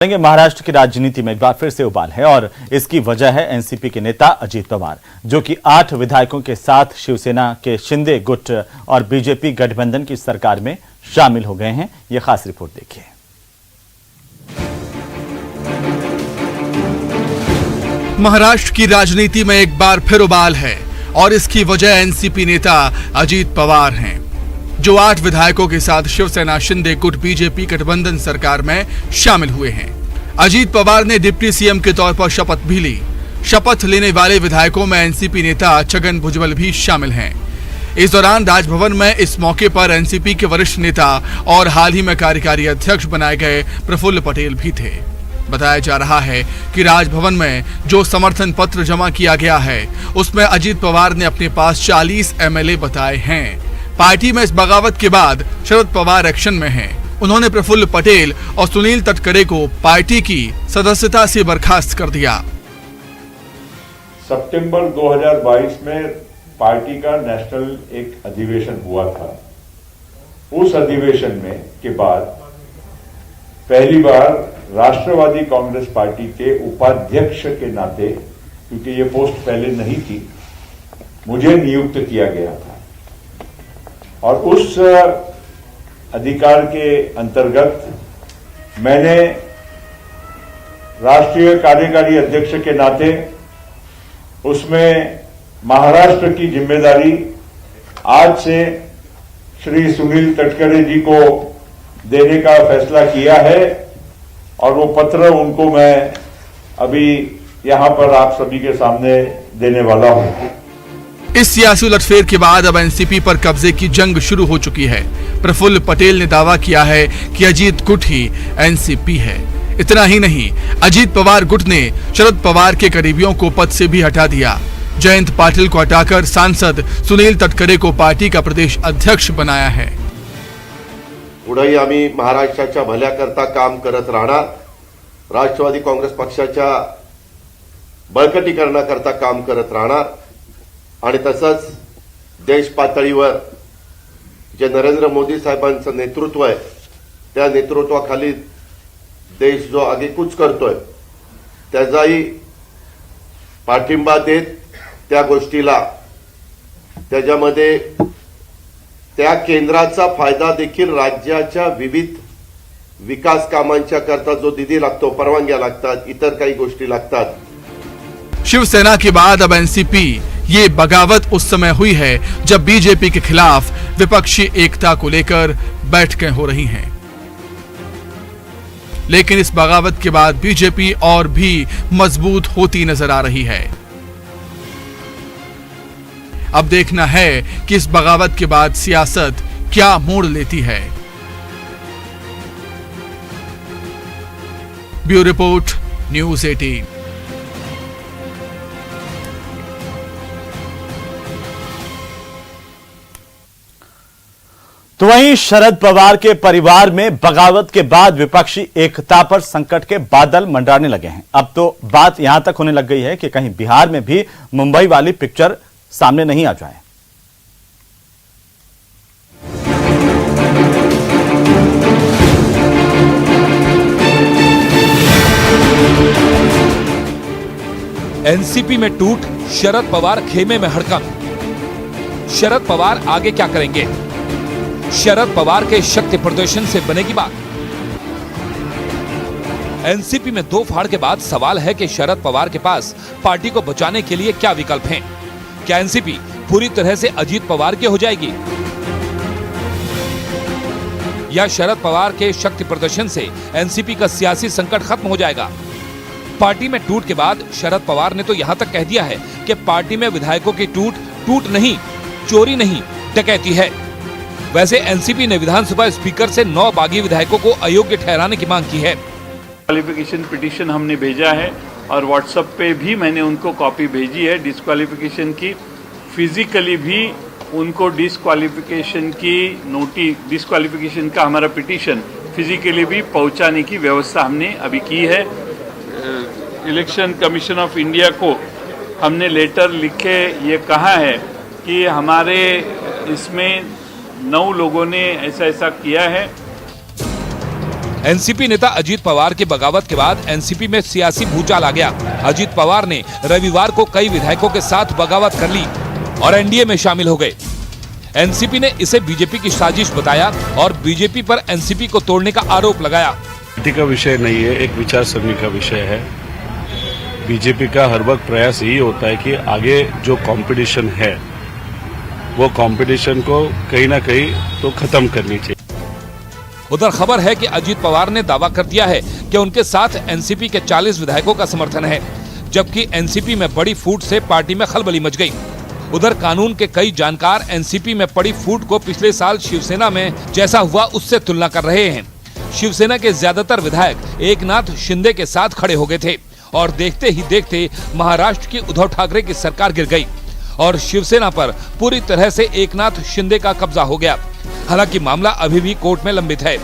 महाराष्ट्र की राजनीति में एक बार फिर से उबाल है और इसकी वजह है एनसीपी के नेता अजीत पवार, जो कि 8 विधायकों के साथ शिवसेना के शिंदे गुट और बीजेपी गठबंधन की सरकार में शामिल हो गए हैं। यह खास रिपोर्ट देखिए। महाराष्ट्र की राजनीति में एक बार फिर उबाल है और इसकी वजह एनसीपी नेता अजीत पवार हैं, जो 8 विधायकों के साथ शिवसेना शिंदे गुट बीजेपी गठबंधन सरकार में शामिल हुए हैं। अजीत पवार ने डिप्टी सीएम के तौर पर शपथ भी ली। शपथ लेने वाले विधायकों में एनसीपी नेता छगन भुजबल भी शामिल हैं। इस दौरान राजभवन में इस मौके पर एनसीपी के वरिष्ठ नेता और हाल ही में कार्यकारी अध्यक्ष बनाए गए प्रफुल्ल पटेल भी थे। बताया जा रहा है कि राजभवन में जो समर्थन पत्र जमा किया गया है, उसमें अजीत पवार ने अपने पास 40 एमएलए बताए हैं। पार्टी में इस बगावत के बाद शरद पवार एक्शन में हैं। उन्होंने प्रफुल्ल पटेल और सुनील तटकरे को पार्टी की सदस्यता से बर्खास्त कर दिया। सितंबर 2022 में पार्टी का नेशनल एक अधिवेशन हुआ था। उस अधिवेशन में के बाद पहली बार राष्ट्रवादी कांग्रेस पार्टी के उपाध्यक्ष के नाते, क्योंकि ये पोस्ट पहले नहीं थी, मुझे नियुक्त किया गया था और उस अधिकार के अंतर्गत मैंने राष्ट्रीय कार्यकारी अध्यक्ष के नाते उसमें महाराष्ट्र की जिम्मेदारी आज से श्री सुनील तटकरे जी को देने का फैसला किया है और वो पत्र उनको मैं अभी यहां पर आप सभी के सामने देने वाला हूं। इस सियासी उलटफेर के बाद अब एनसीपी पर कब्जे की जंग शुरू हो चुकी है। प्रफुल्ल पटेल ने दावा किया है कि अजीत गुट ही एनसीपी है। इतना ही नहीं, अजीत पवार गुट ने शरद पवार के करीबियों को पद से भी हटा दिया। जयंत पाटिल को हटाकर सांसद सुनील तटकरे को पार्टी का प्रदेश अध्यक्ष बनाया है। पुढेही आम्ही महाराष्ट्राच्या भल्याकरता काम करत राहणार, राष्ट्रवादी काँग्रेस पक्षाच्या बळकटीकरणाकरता काम करत राहणार आणि तसंच देश पातळीवर जे नरेंद्र मोदी साहेबांचं नेतृत्व आहे, त्या नेतृत्वाखाली देश जो आगेकूच करतोय त्याचाही पाठिंबा देत त्या गोष्टीला, त्याच्यामध्ये त्या केंद्राचा फायदा देखील राज्याच्या विविध विकास कामांच्या करता जो निधी लागतो, परवानग्या लागतात, इतर काही गोष्टी लागतात। शिवसेना के बाद अब एनसीपी, ये बगावत उस समय हुई है जब बीजेपी के खिलाफ विपक्षी एकता को लेकर बैठकें हो रही हैं। लेकिन इस बगावत के बाद बीजेपी और भी मजबूत होती नजर आ रही है। अब देखना है कि इस बगावत के बाद सियासत क्या मोड़ लेती है। Bureau report, news 18। तो वहीं शरद पवार के परिवार में बगावत के बाद विपक्षी एकता पर संकट के बादल मंडराने लगे हैं। अब तो बात यहां तक होने लग गई है कि कहीं बिहार में भी मुंबई वाली पिक्चर सामने नहीं आ जाए। एनसीपी में टूट, शरद पवार खेमे में हड़कंप। शरद पवार आगे क्या करेंगे? शरद पवार के शक्ति प्रदर्शन से बनेगी बात। एनसीपी में 2 फाड़ के बाद सवाल है कि शरद पवार के पास पार्टी को बचाने के लिए क्या विकल्प हैं? क्या एनसीपी पूरी तरह से अजीत पवार की हो जाएगी या शरद पवार के शक्ति प्रदर्शन से एनसीपी का सियासी संकट खत्म हो जाएगा? पार्टी में टूट के बाद शरद पवार ने तो यहां तक कह दिया है कि पार्टी में विधायकों की टूट नहीं, चोरी नहीं, डकैती है। वैसे एनसीपी ने विधानसभा स्पीकर से 9 बागी विधायकों को अयोग्य ठहराने की मांग की है। डिस्क्वालिफिकेशन पिटीशन हमने भेजा है और व्हाट्सएप पे भी मैंने उनको कॉपी भेजी है डिस्क्वालिफिकेशन की। फिजिकली भी उनको डिस्क्वालिफिकेशन का हमारा पिटीशन फिजिकली भी पहुंचाने की व्यवस्था हमने अभी की है। इलेक्शन कमीशन ऑफ इंडिया को हमने लेटर लिख के ये कहा है कि हमारे इसमें 9 लोगों ने ऐसा किया है। एनसीपी नेता अजीत पवार की बगावत के बाद एनसीपी में सियासी भूचाल आ गया। अजीत पवार ने रविवार को कई विधायकों के साथ बगावत कर ली और एनडीए में शामिल हो गए। एनसीपी ने इसे बीजेपी की साजिश बताया और बीजेपी पर एनसीपी को तोड़ने का आरोप लगाया। पार्टी का विषय नहीं है, एक विचार सरणी का विषय है। बीजेपी का हर वक्त प्रयास यही होता है कि आगे जो कंपटीशन है वो कंपटीशन को कहीं ना कहीं तो खत्म करनी चाहिए। उधर खबर है कि अजीत पवार ने दावा कर दिया है कि उनके साथ एनसीपी के 40 विधायकों का समर्थन है, जबकि एनसीपी में बड़ी फूट से पार्टी में खलबली मच गई। उधर कानून के कई जानकार एनसीपी में पड़ी फूट को पिछले साल शिवसेना में जैसा हुआ उससे तुलना कर रहे हैं। शिवसेना के ज्यादातर विधायक एकनाथ शिंदे के साथ खड़े हो गए थे और देखते ही देखते महाराष्ट्र की उद्धव ठाकरे की सरकार गिर गई और शिवसेना पर पूरी तरह से एकनाथ शिंदे का कब्जा हो गया। हालांकि मामला अभी भी कोर्ट में लंबित है,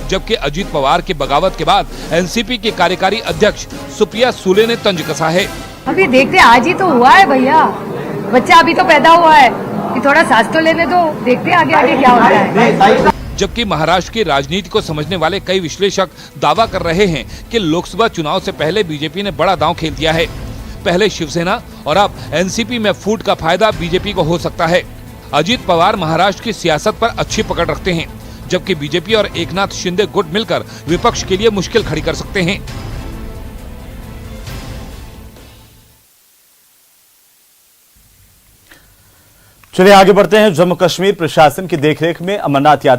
जबकि अजीत पवार की बगावत के बाद एनसीपी के कार्यकारी अध्यक्ष सुप्रिया सुले ने तंज कसा है। अभी देखते, आज ही तो हुआ है भैया, बच्चा अभी तो पैदा हुआ है कि थोड़ा सांस तो लेने दो, देखते आगे आगे क्या होता है। जबकि महाराष्ट्र की राजनीति को समझने वाले कई विश्लेषक दावा कर रहे हैं कि लोकसभा चुनाव से पहले बीजेपी ने बड़ा दांव खेल दिया है। पहले शिवसेना और अब एनसीपी में फूट का फायदा बीजेपी को हो सकता है। अजीत पवार महाराष्ट्र की सियासत पर अच्छी पकड़ रखते हैं, जबकि बीजेपी और एकनाथ शिंदे गुट मिलकर विपक्ष के लिए मुश्किल खड़ी कर सकते हैं। चलिए आगे बढ़ते हैं। जम्मू कश्मीर प्रशासन की देखरेख में अमरनाथ यात्रा